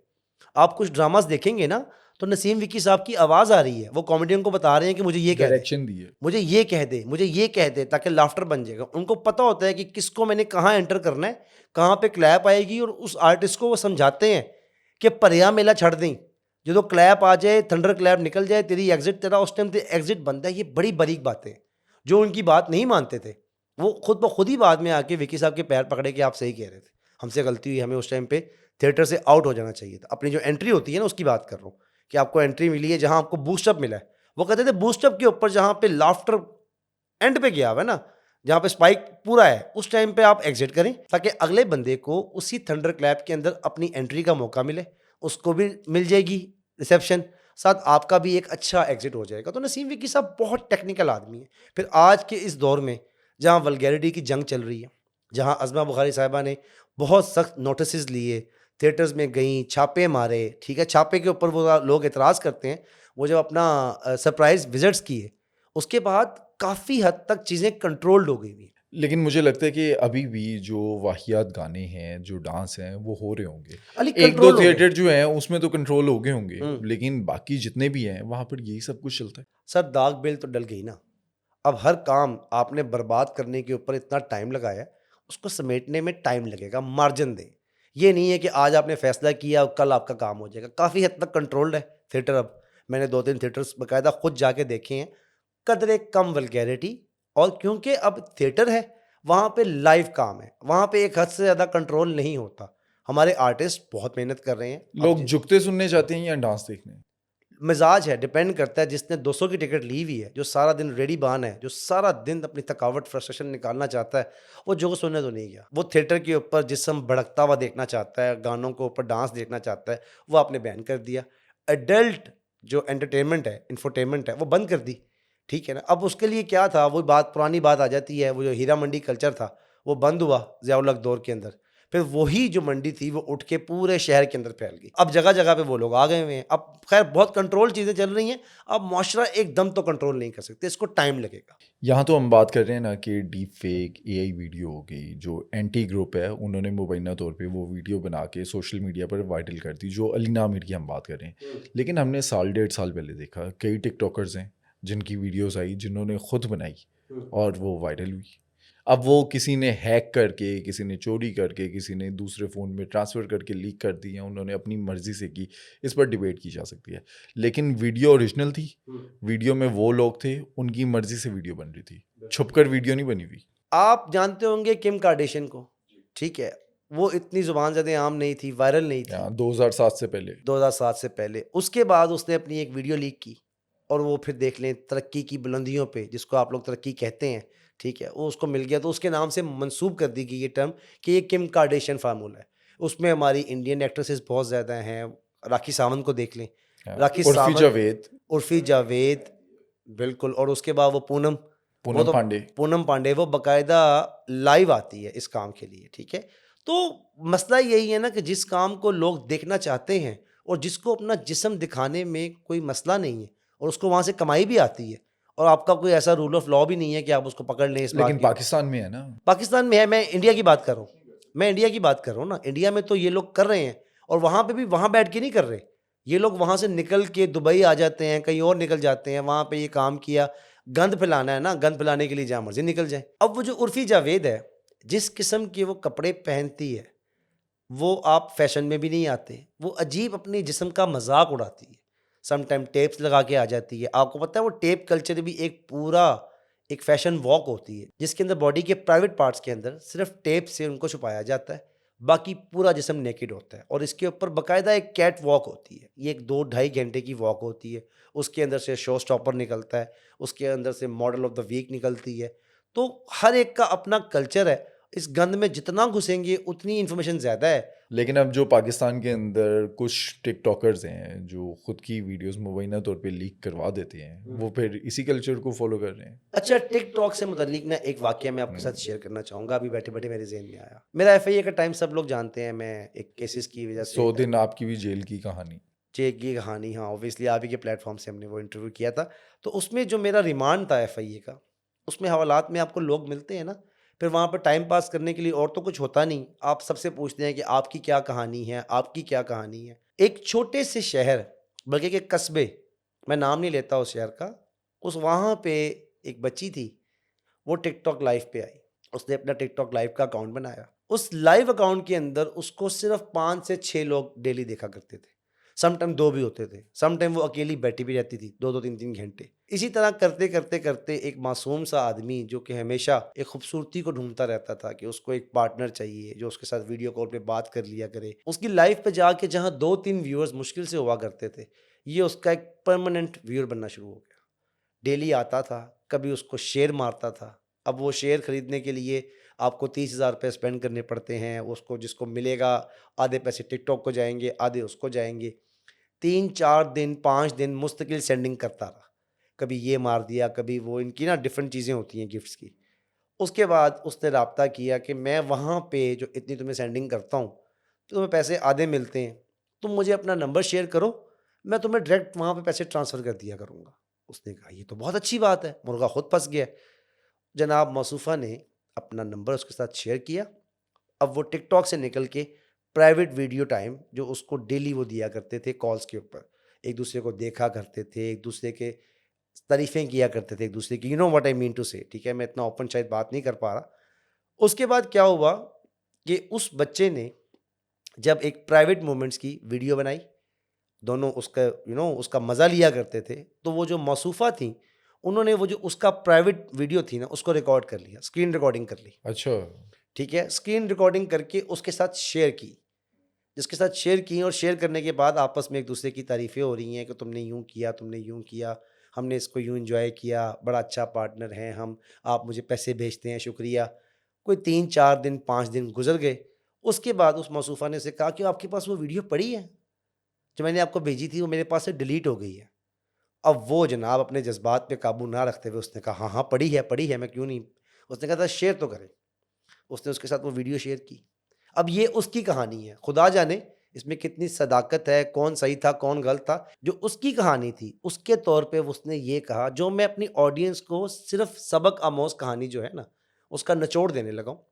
आप कुछ ड्रामास देखेंगे ना तो नसीम विकी साहब की आवाज़ आ रही है, वो कॉमेडियन को बता रहे हैं कि मुझे ये कह दे, डायरेक्शन दी है। मुझे ये कह दे, मुझे ये कह दे, ताकि लाफ्टर बन जाएगा। उनको पता होता है कि किसको मैंने कहाँ एंटर करना है, कहाँ पे क्लैप आएगी, और उस आर्टिस्ट को वो समझाते हैं कि परिया मेला छड़ दें, जो क्लैप आ जाए, थंडर क्लैप निकल जाए, तेरी एग्जिट, तेरा उस टाइम ते एग्जिट बनता है। ये बड़ी बारीक बातें हैं जो उनकी बात नहीं मानते थे। वो खुद ब खुद ही बाद में आके विकी साहब के पैर पकड़े कि आप सही कह रहे थे, हमसे गलती हुई, हमें उस टाइम पे थिएटर से आउट हो जाना चाहिए था। अपनी जो एंट्री होती है ना, उसकी बात कर रहा हूँ कि आपको एंट्री मिली है जहाँ आपको बूस्टअप मिला है। वो कहते थे बूस्टअप के ऊपर जहाँ पे लाफ्टर एंड पे गया हुआ है ना, जहाँ पे स्पाइक पूरा है, उस टाइम पे आप एग्जिट करें ताकि अगले बंदे को उसी थंडर क्लैप के अंदर अपनी एंट्री का मौका मिले, उसको भी मिल जाएगी रिसेप्शन, साथ आपका भी एक अच्छा एग्जिट हो जाएगा। तो नसीम विकी साहब बहुत टेक्निकल आदमी है। फिर आज के इस दौर में जहाँ वल्गैरिटी की जंग चल रही है, जहाँ अज़मा बुखारी साहिबा ने बहुत सख्त नोटिस लिए, थिएटर्स में गई, छापे मारे, ठीक है, छापे के ऊपर वो लोग एतराज़ करते हैं। वो जब अपना सरप्राइज़ विज़िट्स किए, उसके बाद काफ़ी हद तक चीज़ें कंट्रोल्ड हो गई हुई। लेकिन मुझे लगता है कि अभी भी जो वाहियात गाने हैं, जो डांस हैं, वो हो रहे होंगे। अली 1-2 कंट्रोल हो गए। थिएटर जो हैं, उसमें तो कंट्रोल हो गए होंगे, हुँ। लेकिन बाकी जितने भी हैं, वहाँ पर यही सब कुछ चलता है। सर दाग बेल तो डल गई ना। अब हर काम आपने बर्बाद करने के ऊपर इतना टाइम लगाया है, उसको समेटने में टाइम लगेगा, मार्जिन दें। ये नहीं है कि आज आपने फैसला किया और कल आपका काम हो जाएगा। काफ़ी हद तक कंट्रोल्ड है थिएटर अब। मैंने 2-3 थिएटर्स बाकायदा खुद जाके देखे हैं। कदरे कम वल्गैरिटी, और क्योंकि अब थिएटर है, वहाँ पे लाइव काम है, वहाँ पे एक हद से ज़्यादा कंट्रोल नहीं होता। हमारे आर्टिस्ट बहुत मेहनत कर रहे हैं। अब लोग झुकते सुनने जाते हैं या डांस देखने? मिजाज है, डिपेंड करता है। जिसने 200 की टिकट ली हुई है, जो सारा दिन रेडी बान है, जो सारा दिन अपनी थकावट फ्रस्ट्रेशन निकालना चाहता है, वो जो सुनने तो नहीं गया। वो थिएटर के ऊपर जिस्म भड़कता हुआ देखना चाहता है, गानों के ऊपर डांस देखना चाहता है, वो आपने बैन कर दिया। एडल्ट जो एंटरटेनमेंट है, इंफोटेनमेंट है, वो बंद कर दी, ठीक है ना। अब उसके लिए क्या था, वो बात पुरानी बात आ जाती है। वो जो हीरा मंडी कल्चर था, वो बंद हुआ ज़ियाउल हक दौर के अंदर। फिर वही जो मंडी थी वो उठ के पूरे शहर के अंदर फैल गई। अब जगह जगह पे वो लोग आ गए हुए हैं। अब खैर बहुत कंट्रोल चीज़ें चल रही हैं। अब मुआशरा एकदम तो कंट्रोल नहीं कर सकते, इसको टाइम लगेगा। यहाँ तो हम बात कर रहे हैं ना कि डीप फेक एआई वीडियो हो गई, जो एंटी ग्रुप है उन्होंने मुबैना तौर पे वो वीडियो बना के सोशल मीडिया पर वायरल कर दी, जो अलीना आमिर की हम बात कर रहे हैं। लेकिन हमने 1.5 साल पहले देखा कई टिकटॉकर्स हैं जिनकी वीडियोस आई, जिन्होंने खुद बनाई और वो वायरल हुई। अब वो किसी ने हैक करके, किसी ने चोरी करके, किसी ने दूसरे फ़ोन में ट्रांसफ़र करके लीक कर दी है, उन्होंने अपनी मर्ज़ी से की। इस पर डिबेट की जा सकती है, लेकिन वीडियो ओरिजिनल थी। वीडियो में वो लोग थे, उनकी मर्ज़ी से वीडियो बन रही थी, छुपकर वीडियो नहीं बनी हुई। आप जानते होंगे किम कार्दाशियन को, ठीक है। वो इतनी ज़ुबान ज़्यादा आम नहीं थी, वायरल नहीं थी 2007 से पहले। 2007 से पहले। उसके बाद उसने अपनी एक वीडियो लीक की, और वो फिर देख लें तरक्की की बुलंदियों पे, जिसको आप लोग तरक्की कहते हैं, ठीक है, वो उसको मिल गया। तो उसके नाम से मंसूब कर दी गई ये टर्म कि ये किम कार्दाशियन फार्मूला है। उसमें हमारी इंडियन एक्ट्रेसेस बहुत ज़्यादा हैं। राखी सावंत को देख लें, राखी उर्फी सावंत, जावेद, उर्फी जावेद, बिल्कुल। और उसके बाद वो पूनम, वो पूनम तो पांडे। पूनम पांडे, वो बाकायदा लाइव आती है इस काम के लिए, ठीक है। तो मसला यही है ना कि जिस काम को लोग देखना चाहते हैं और जिसको अपना जिस्म दिखाने में कोई मसला नहीं है, और उसको वहाँ से कमाई भी आती है, और आपका कोई ऐसा रूल ऑफ लॉ भी नहीं है कि आप उसको पकड़ लें इस बात लेकिन की। पाकिस्तान में है ना। पाकिस्तान में है, मैं इंडिया की बात कर रहा हूँ, मैं इंडिया की बात कर रहा हूँ ना। इंडिया में तो ये लोग कर रहे हैं, और वहाँ पे भी वहाँ बैठ के नहीं कर रहे। ये लोग वहाँ से निकल के दुबई आ जाते हैं, कहीं और निकल जाते हैं, वहाँ पे ये काम किया। गंद फैलाना है ना, गंद फैलाने के लिए जहाँ मर्जी निकल जाए। अब वो जो उर्फी जावेद है, जिस किस्म के वो कपड़े पहनती है, वो आप फैशन में भी नहीं आते। वो अजीब अपने जिस्म का मजाक उड़ाती है। सम टाइम टेप्स लगा के आ जाती है। आपको पता है वो टेप कल्चर भी एक पूरा एक फैशन वॉक होती है, जिसके अंदर बॉडी के प्राइवेट पार्ट्स के अंदर सिर्फ टेप से उनको छुपाया जाता है, बाकी पूरा जिस्म नेकेड होता है और इसके ऊपर बाकायदा एक कैट वॉक होती है। ये एक 2-2.5 घंटे की वॉक होती है। उसके अंदर से शो स्टॉपर निकलता है, उसके अंदर से मॉडल ऑफ द वीक निकलती है। तो हर एक का अपना कल्चर है। इस गंद में जितना घुसेंगे उतनी इन्फॉर्मेशन ज़्यादा है। लेकिन अब जो पाकिस्तान के अंदर कुछ टिकटॉकर्स हैं जो खुद की वीडियोस मुबैना तौर पे लीक करवा देते हैं, वो फिर इसी कल्चर को फॉलो कर रहे हैं। अच्छा, टिकटॉक से मुतल्लिक ना एक वाकया मैं आपके साथ शेयर करना चाहूँगा, अभी बैठे-बैठे मेरे ज़हन में आया। मेरा एफआईए का टाइम सब लोग जानते हैं, मैं एक केसेस की वजह से 100 दिन आपकी भी जेल की कहानी। चेक की कहानी, हाँ, ऑब्वियसली आप ही के प्लेटफॉर्म से हमने वो इंटरव्यू किया था। तो उसमें जो मेरा रिमांड था एफआईए का, उसमें हवालात में आपको लोग मिलते हैं ना, फिर वहाँ पर टाइम पास करने के लिए और तो कुछ होता नहीं। आप सबसे पूछते हैं कि आपकी क्या कहानी है, आपकी क्या कहानी है। एक छोटे से शहर, बल्कि के कस्बे, मैं नाम नहीं लेता उस शहर का, उस वहाँ पे एक बच्ची थी, वो टिकटॉक लाइव पे आई। उसने अपना टिकटॉक लाइव का अकाउंट बनाया। उस लाइव अकाउंट के अंदर उसको सिर्फ 5 से 6 लोग डेली देखा करते थे। सम टाइम 2 भी होते थे। सम टाइम वो अकेली बैठी भी रहती थी 2-2 3-3 घंटे। इसी तरह करते एक मासूम सा आदमी जो कि हमेशा एक खूबसूरती को ढूंढता रहता था कि उसको एक पार्टनर चाहिए जो उसके साथ वीडियो कॉल पे बात कर लिया करे। उसकी लाइव पे जाके जहाँ 2-3 व्यूअर्स मुश्किल से हुआ करते थे, ये उसका एक परमानेंट व्यूअर बनना शुरू हो गया। डेली आता था, कभी उसको शेयर मारता था। अब वो शेयर खरीदने के लिए आपको 30,000 रुपये स्पेंड करने पड़ते हैं। उसको जिसको मिलेगा आधे पैसे टिकटॉक को जाएँगे, आधे उसको जाएँगे। 3-4 दिन, 5 दिन मुस्तकिल सेंडिंग करता रहा। कभी ये मार दिया, कभी वो, इनकी ना डिफरेंट चीज़ें होती हैं गिफ्ट्स की। उसके बाद उसने राब्ता किया कि मैं वहाँ पे जो इतनी तुम्हें सेंडिंग करता हूँ, तो तुम्हें पैसे आधे मिलते हैं। तुम मुझे अपना नंबर शेयर करो, मैं तुम्हें डायरेक्ट वहाँ पे पैसे ट्रांसफ़र कर दिया करूँगा। उसने कहा ये तो बहुत अच्छी बात है, मुर्गा खुद फँस गया। जनाब मौसूफ़ा ने अपना नंबर उसके साथ शेयर किया। अब वो टिकटॉक से निकल के प्राइवेट वीडियो टाइम जो उसको डेली वो दिया करते थे कॉल्स के ऊपर, एक दूसरे को देखा करते थे, एक दूसरे के तारीफ़ें किया करते थे एक दूसरे की, you know what I mean to say, ठीक है? मैं इतना ओपन शायद बात नहीं कर पा रहा। उसके बाद क्या हुआ कि उस बच्चे ने जब एक प्राइवेट मोमेंट्स की वीडियो बनाई, दोनों उसका उसका मज़ा लिया करते थे, तो वो जो मौसूफ़ा थी, उन्होंने वो जो उसका प्राइवेट वीडियो थी ना, उसको रिकॉर्ड कर लिया, स्क्रीन रिकॉर्डिंग कर ली, अच्छा। ठीक है? स्क्रीन रिकॉर्डिंग करके उसके साथ शेयर की। जिसके साथ शेयर की और शेयर करने के बाद आपस में एक-दूसरे की तारीफ़ें हो रही हैं कि तुमने यूँ किया, तुमने यूँ किया, हमने इसको यूँ एन्जॉय किया, बड़ा अच्छा पार्टनर हैं हम, आप मुझे पैसे भेजते हैं, शुक्रिया। कोई 3-4 दिन, 5 दिन गुज़र गए। उसके बाद उस मौसूफ़ा ने उसे कहा कि आपके पास वो वीडियो पड़ी है? जो मैंने आपको भेजी थी, वो मेरे पास से डिलीट हो गई है। अब वो जनाब अपने जज़्बात पे काबू ना रखते हुए उसने कहा, हाँ, हाँ, पड़ी है, मैं क्यों नहीं। उसने कहा था शेयर तो करें। उसने उसके साथ वो वीडियो शेयर की। अब ये उसकी कहानी है, खुदा जाने इसमें कितनी सदाकत है, कौन सही था, कौन गलत था। जो उसकी कहानी थी, उसके तौर पे उसने ये कहा, जो मैं अपनी ऑडियंस को सिर्फ़ सबक आमोज़ कहानी जो है ना, उसका निचोड़ देने लगा हूँ।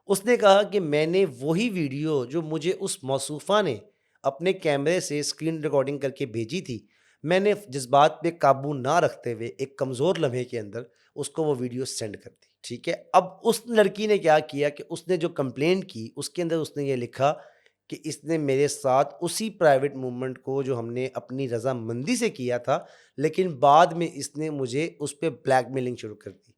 उसने कहा कि मैंने वही वीडियो जो मुझे उस मौसूफ़ा ने अपने कैमरे से स्क्रीन रिकॉर्डिंग करके भेजी थी, मैंने जज़्बात पे काबू ना रखते हुए एक कमज़ोर लम्हे के अंदर उसको वो वीडियो सेंड कर दी, ठीक है? अब उस लड़की ने क्या किया कि उसने जो कंप्लेंट की, उसके अंदर उसने ये लिखा कि इसने मेरे साथ उसी प्राइवेट मूवमेंट को जो हमने अपनी रज़ामंदी से किया था, लेकिन बाद में इसने मुझे उस पे ब्लैकमेलिंग शुरू कर दी।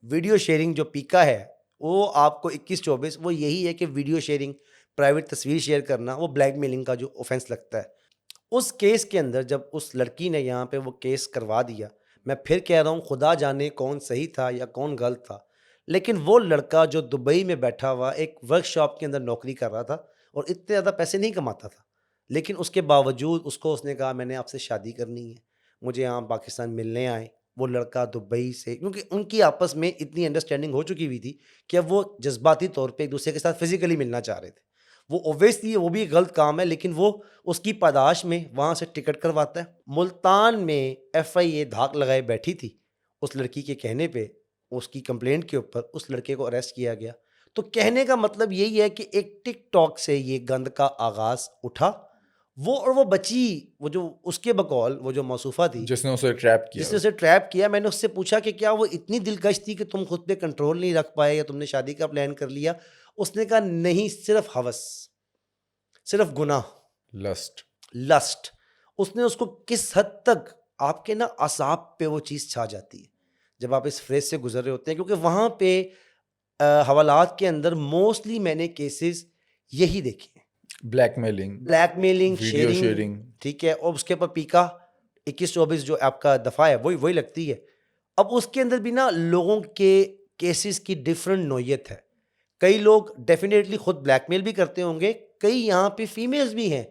वीडियो शेयरिंग जो पीका है, वो आपको 21-24 वो यही है कि वीडियो शेयरिंग, प्राइवेट तस्वीर शेयर करना, वो ब्लैकमेलिंग का जो ऑफ़ेंस लगता है। उस केस के अंदर जब उस लड़की ने यहाँ पे वो केस करवा दिया, मैं फिर कह रहा हूँ खुदा जाने कौन सही था या कौन गलत था। लेकिन वो लड़का जो दुबई में बैठा हुआ एक वर्कशॉप के अंदर नौकरी कर रहा था और इतने ज़्यादा पैसे नहीं कमाता था। लेकिन उसके बावजूद उसको उसने कहा मैंने आपसे शादी करनी है, मुझे यहाँ पाकिस्तान मिलने आए। वो लड़का दुबई से, क्योंकि उनकी आपस में इतनी अंडरस्टैंडिंग हो चुकी हुई थी कि अब वो जज़्बाती तौर पे एक-दूसरे के साथ फ़िज़िकली मिलना चाह रहे थे। वो ऑब्वियसली वो भी एक गलत काम है, लेकिन वो उसकी पादाश में वहाँ से टिकट करवाता है। मुल्तान में एफआईए धाक लगाए बैठी थी। उस लड़की के कहने पे, उसकी कंप्लेंट के ऊपर उस लड़के को अरेस्ट किया गया। तो कहने का मतलब यही है कि एक टिकटॉक से ये गंद का आगाज़ उठा। वो और वो बच्ची, वो जो उसके बकौल वो जो मौसूफ़ा थी, जिसने उसे ट्रैप किया। जिसने उसे ट्रैप किया, मैंने उससे पूछा कि क्या वो इतनी दिलकश थी कि तुम खुद पे कंट्रोल नहीं रख पाए या तुमने शादी का प्लान कर लिया? उसने कहा नहीं, सिर्फ़ हवस, सिर्फ़ गुनाह, लस्ट। लस्ट। उसने उसको किस हद तक आपके ना असाब पे वो चीज़ छा जाती है जब आप इस फ्रेज से गुजर रहे होते हैं, क्योंकि वहाँ पे हवालात के अंदर मोस्टली मैंने केसेस यही देखे हैं। Blackmailing, blackmailing, video sharing, sharing. ठीक है, और उसके ऊपर पीका 21-24 जो आपका दफ़ा है वही वही लगती है। अब उसके अंदर भी ना लोगों के केसेस की डिफरेंट नौइयत है। कई लोग डेफ़िनेटली खुद ब्लैकमेल भी करते होंगे, कई यहाँ पे फीमेल्स भी हैं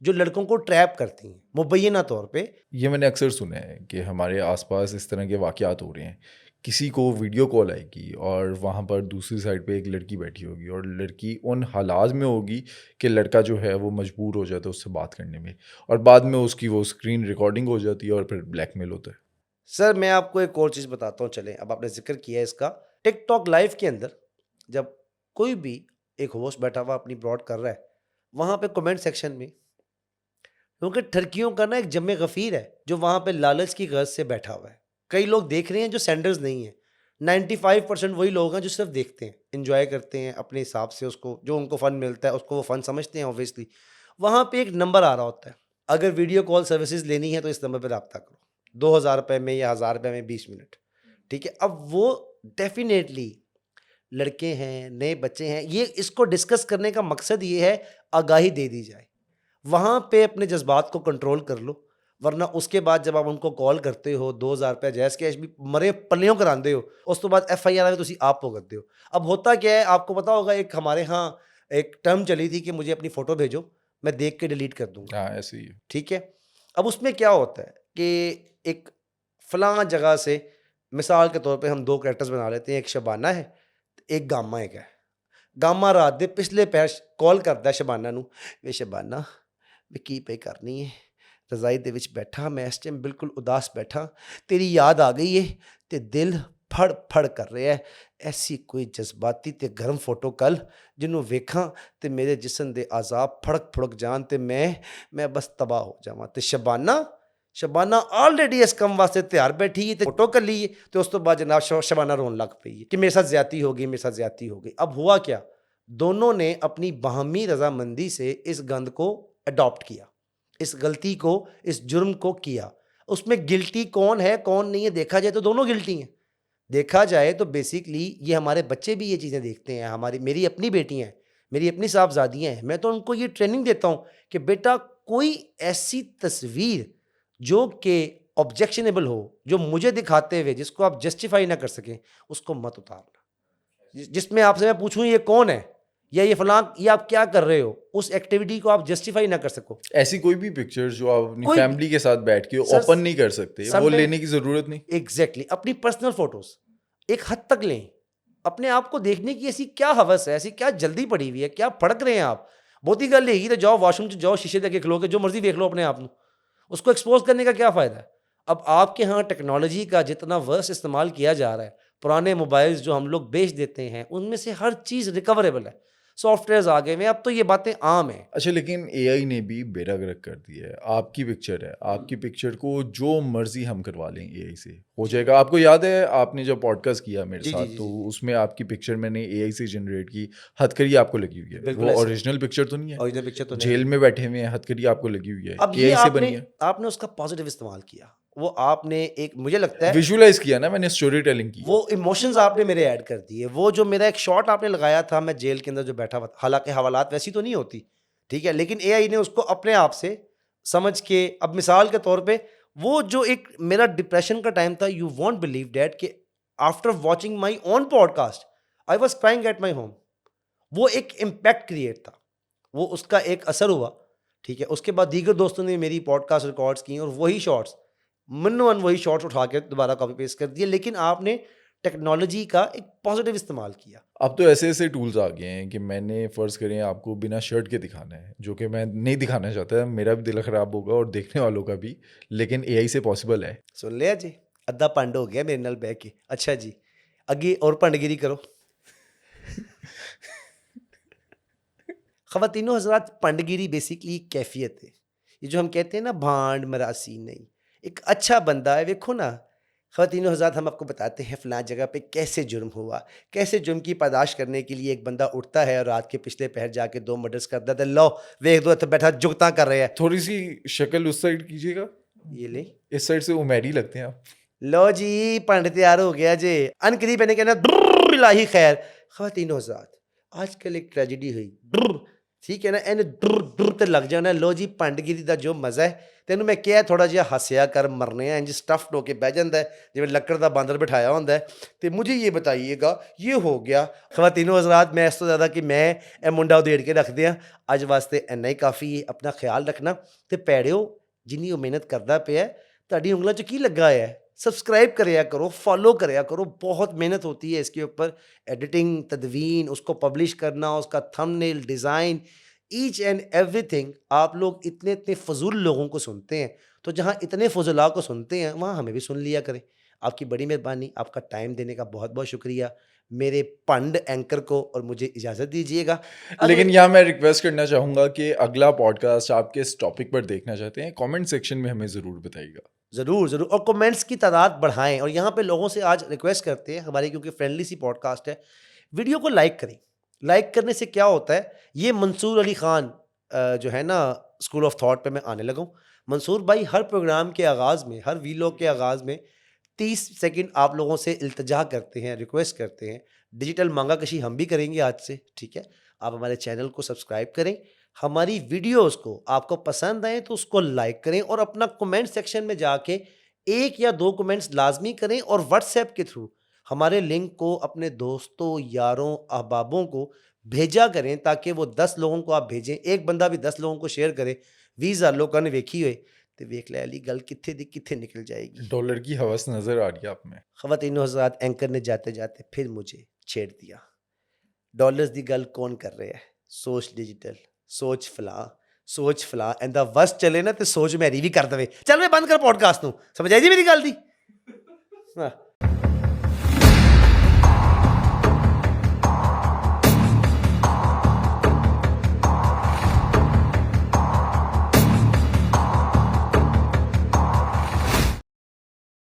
जो लड़कों को ट्रैप करती हैं, मुबैना तौर पे। ये मैंने अक्सर सुना है कि हमारे आसपास इस तरह के वाक़यात हो रहे हैं। किसी को वीडियो कॉल आएगी और वहाँ पर दूसरी साइड पे एक लड़की बैठी होगी और लड़की उन हालात में होगी कि लड़का जो है वो मजबूर हो जाता है उससे बात करने में, और बाद में उसकी वो स्क्रीन रिकॉर्डिंग हो जाती है और फिर ब्लैकमेल होता है। सर मैं आपको एक और चीज़ बताता हूँ, चलें अब आपने ज़िक्र किया है इसका, टिकटॉक लाइव के अंदर जब कोई भी एक होस्ट बैठा हुआ अपनी ब्रॉड कर रहा है, वहाँ पे कमेंट सेक्शन में, क्योंकि ठरकियों का ना एक जम्मे गफ़ीर है जो वहाँ पे लालच की गर्ज से बैठा हुआ है। कई लोग देख रहे हैं जो सेंडर्स नहीं हैं। 95% वही लोग हैं जो सिर्फ देखते हैं, एंजॉय करते हैं अपने हिसाब से, उसको जो उनको फ़न मिलता है उसको वो फ़न समझते हैं ऑब्वियसली। वहाँ पे एक नंबर आ रहा होता है, अगर वीडियो कॉल सर्विसेज लेनी है तो इस नंबर पे रब्ता करो, 2000 रुपये में या 1000 रुपये में 20 मिनट, ठीक है। अब वो डेफिनेटली लड़के हैं, नए बच्चे हैं, ये इसको डिस्कस करने का मकसद ये है आगाही दे दी जाए। वहाँ पे अपने जज़्बात को कंट्रोल कर लो, वरना उसके बाद जब आप उनको कॉल करते हो 2000 रुपया जायज़ कैश भी मरे पल्लियों करांदे हो, उस तो बाद एफआईआर आवे तुसी आप भुगतदे हो। अब होता क्या है आपको पता होगा, एक हमारे यहाँ एक टर्म चली थी कि मुझे अपनी फ़ोटो भेजो, मैं देख के डिलीट कर दूँगा, हाँ, ऐसे ही है। ठीक है? अब उसमें क्या होता है कि एक फ़लाँ जगह से मिसाल के तौर पे हम 2 कैरेक्टर्स बना लेते हैं, एक शबाना है, एक गामा एक है। गामा रात दे पिछले पैर कॉल करदा शबाना नूं, वे शबाना वे की पे करनी है, रज़ाई दे विच बैठा मैं इस टाइम बिल्कुल उदास बैठा, तेरी याद आ गई है ते दिल फड़ फड़ कर रहा है। ऐसी कोई जज्बाती ते गर्म फोटो कल जिन्हों वेखां ते मेरे जिस्म दे आज़ाब फड़क फुड़क जान ते मैं बस तबाह हो जावां। ते शबाना शबाना ऑलरेडी इस कम वास्ते तैयार बैठी है, ते फोटो कली है, तो उस तो बाद जनाब शबाना रोन लग पई है कि मेरे साथ ज्यादती हो गई, मेरे साथ ज्यादती हो गई। अब हुआ क्या, दोनों ने अपनी बाहमी रजामंदी से इस गंद को अडॉप्ट किया, इस गलती को, इस जुर्म को किया। उसमें गिल्टी कौन है कौन नहीं है, देखा जाए तो दोनों गिल्टी हैं। देखा जाए तो बेसिकली ये हमारे बच्चे भी ये चीज़ें देखते हैं, हमारी मेरी अपनी बेटियां हैं, मेरी अपनी साहबजादियाँ हैं, मैं तो उनको ये ट्रेनिंग देता हूँ कि बेटा कोई ऐसी तस्वीर जो कि ऑब्जेक्शनेबल हो, जो मुझे दिखाते हुए जिसको आप जस्टिफाई ना कर सकें, उसको मत उतारना। जिसमें आपसे मैं पूछूं ये कौन है या ये फलां, ये आप क्या कर रहे हो, उस एक्टिविटी को आप जस्टिफाई ना कर सको। ऐसी कोई भी पिक्चर जो आप अपनी कोई भी फैमिली के साथ बैठ के सर, ओपन नहीं कर सकते, वो समटाइम लेने की ज़रूरत नहीं। एग्जैक्टली अपनी पर्सनल फोटोज एक हद तक लें। अपने आप को देखने की ऐसी क्या हवस है, ऐसी क्या जल्दी पड़ी हुई है, क्या फड़क रहे हैं आप? बहुती गल यही तो जाओ वॉशरूम च जाओ, शीशे लगे खलो के जो मर्जी देख लो अपने आप को, उसको एक्सपोज करने का क्या फ़ायदा है? अब आपके यहाँ टेक्नोलॉजी का जितना वर्स्ट इस्तेमाल किया जा रहा है, पुराने मोबाइल्स जो हम लोग बेच देते हैं उनमें से हर चीज़ रिकवरेबल है, सॉफ्टवेयर्स आ गए हैं, अब तो ये बातें आम हैं। अच्छा, लेकिन एआई ने भी बेड़ा गर्क कर दिया है। आपकी पिक्चर है, आपकी पिक्चर को जो मर्ज़ी हम करवा लें एआई से, हो जी जाएगा। आपको याद है आपने जब पॉडकास्ट किया मेरे जी जी साथ, जी तो जी उसमें आपकी पिक्चर मैंने एआई से जनरेट की, हथकड़ी आपको लगी हुई है। बिल्कुल वो ऐसे ही। ओरिजिनल पिक्चर तो नहीं है? ओरिजिनल पिक्चर तो नहीं जेल है। में बैठे हुए हैं, हथकड़ी आपको लगी हुई है, अब ये एआई से बनी आपने है। आपने उसका पॉजिटिव इस्तेमाल किया, वो आपने एक, मुझे लगता है विजुअलाइज़ किया ना मैंने, स्टोरी टेलिंग की। वो इमोशंस आपने मेरे ऐड कर दिए। वो जो मेरा एक शॉट आपने लगाया था, मैं जेल के अंदर जो बैठा हुआ था, हालाँकि हवालात वैसी तो नहीं होती, ठीक है? लेकिन एआई ने उसको अपने आप से समझ के, अब मिसाल के तौर पे वो जो एक मेरा डिप्रेशन का टाइम था, यू वोंट बिलीव दैट कि after watching my own podcast, I was crying at my home. वो एक इम्पैक्ट क्रिएट था, वो उसका एक असर हुआ, ठीक है? उसके बाद दीगर दोस्तों ने मेरी पॉडकास्ट रिकॉर्ड्स की और वही शॉट्स मन्नो-अन वही शॉट्स उठा के दोबारा कॉपी पेस्ट कर दिए, लेकिन आपने टेक्नोलॉजी का एक पॉजिटिव इस्तेमाल किया। अब तो ऐसे-ऐसे टूल्स आ गए हैं कि मैंने फ़र्ज़ करें आपको बिना शर्ट के दिखाना है, जो कि मैं नहीं दिखाना चाहता, मेरा भी दिल ख़राब होगा और देखने वालों का भी, लेकिन एआई से पॉसिबल है। सुन लिया जी, अद्धा पंड हो गया मेरे नाल बह के। अच्छा जी, अगे और भंडगिरी करो। ख़वातीनो हज़रात, भंडगिरी बेसिकली कैफ़ियत है। ये जो हम कहते हैं ना भांड मरासी नहीं, एक अच्छा बंदा है, देखो ना ख़वातीनो हज़रात, हम आपको बताते हैं फ़लाँ जगह पे कैसे जुर्म हुआ, कैसे जुर्म की पादाश करने के लिए एक बंदा उठता है और रात के पिछले पहर जाके 2 मर्डर्स कर देता है। लो वेख दो इत्थे बैठा जुगतां कर रहा है। थोड़ी सी शक्ल उस साइड कीजिएगा, ये ले, इस साइड से उमेरी लगते हैं आप। लो जी भंड तैयार हो गया जे। अनकरीब इन्हें कहना दुर्र इलाही खैर। ख़वातीनो हज़रात, आजकल एक ट्रेजेडी हुई, दुर्र, ठीक है ना, इन्हें दुर्र दुर्र ते लग जाना। लो जी भंडगिरी दा जो मज़ा है, तेनों मैं कहा थोड़ा जिहा हस्या कर, मरने इंज स्टफ्ड होके बह जाता है जिवें लक्कड़ दा बांदर बिठाया होंदा है। तो मुझे ये बताइएगा, ये हो गया। ख़वातीनो हज़रात, मैं इस तो ज़्यादा कि मैं ए मुंडा उधेड़ के रख दियां, अज वास्ते इन्ना ही काफ़ी है। अपना ख्याल रखना ते पैड़िओ जिन्नी वो मेहनत करदा पिया है, तुहाडी उंगलां 'च की लग्गा है, सब्सक्राइब करया करो, फॉलो करया करो। बहुत मेहनत होती है इसके ऊपर, एडिटिंग, तदवीन, उसको पब्लिश करना, उसका thumbnail, design, each and everything. आप लोग इतने इतने फजूल लोगों को सुनते हैं, तो जहाँ इतने फजुला को सुनते हैं वहाँ हमें भी सुन लिया करें। आपकी बड़ी मेहरबानी, आपका टाइम देने का बहुत बहुत शुक्रिया। मेरे पंड एंकर को और मुझे इजाज़त दीजिएगा। लेकिन अगले यहाँ मैं रिक्वेस्ट करना चाहूँगा कि अगला पॉडकास्ट आप किस टॉपिक पर देखना चाहते हैं, कमेंट सेक्शन में हमें ज़रूर बताइएगा। ज़रूर, ज़रूर, और कमेंट्स की तादाद बढ़ाएँ। और यहाँ पे लोगों से आज रिक्वेस्ट करते हैं, हमारी क्योंकि फ्रेंडली सी पॉडकास्ट है, वीडियो को लाइक करें। लाइक करने से क्या होता है, ये मंसूर अली ख़ान जो है ना, स्कूल ऑफ थॉट पे मैं आने लगा हूँ। मंसूर भाई हर प्रोग्राम के आगाज़ में, हर वीलॉग के आगाज़ में 30 सेकंड आप लोगों से इल्तिजा करते हैं, रिक्वेस्ट करते हैं। डिजिटल मांगा कशी हम भी करेंगे आज से, ठीक है? आप हमारे चैनल को सब्सक्राइब करें, हमारी वीडियोज़ को आपको पसंद आए तो उसको लाइक करें, और अपना कमेंट सेक्शन में जाके 1 या 2 कमेंट्स लाज़मी करें, और व्हाट्सएप के थ्रू हमारे लिंक को अपने दोस्तों, यारों, अहबाबों को भेजा करें, ताकि वो 10 लोगों को आप भेजें। एक बंदा भी 10 लोगों को शेयर करे, 20,000 लोगों ने वेखी होए, तो वेख लै अली गल कित्थे दी कित्थे निकल जाएगी। डॉलर की हवस नज़र आ रही है आप में। ख़वातीनो हज़रात, एंकर ने जाते-जाते फिर मुझे छेड़ दिया। डॉलर्स दी गल कौन कर रहा है? सोच डिजिटल, सोच फलां एंदा वस चले ना, तो सोच मेरी भी कर देवे। चल वे बंद कर पॉडकास्ट नूं, समझ आई जी मेरी गल दी? हाँ।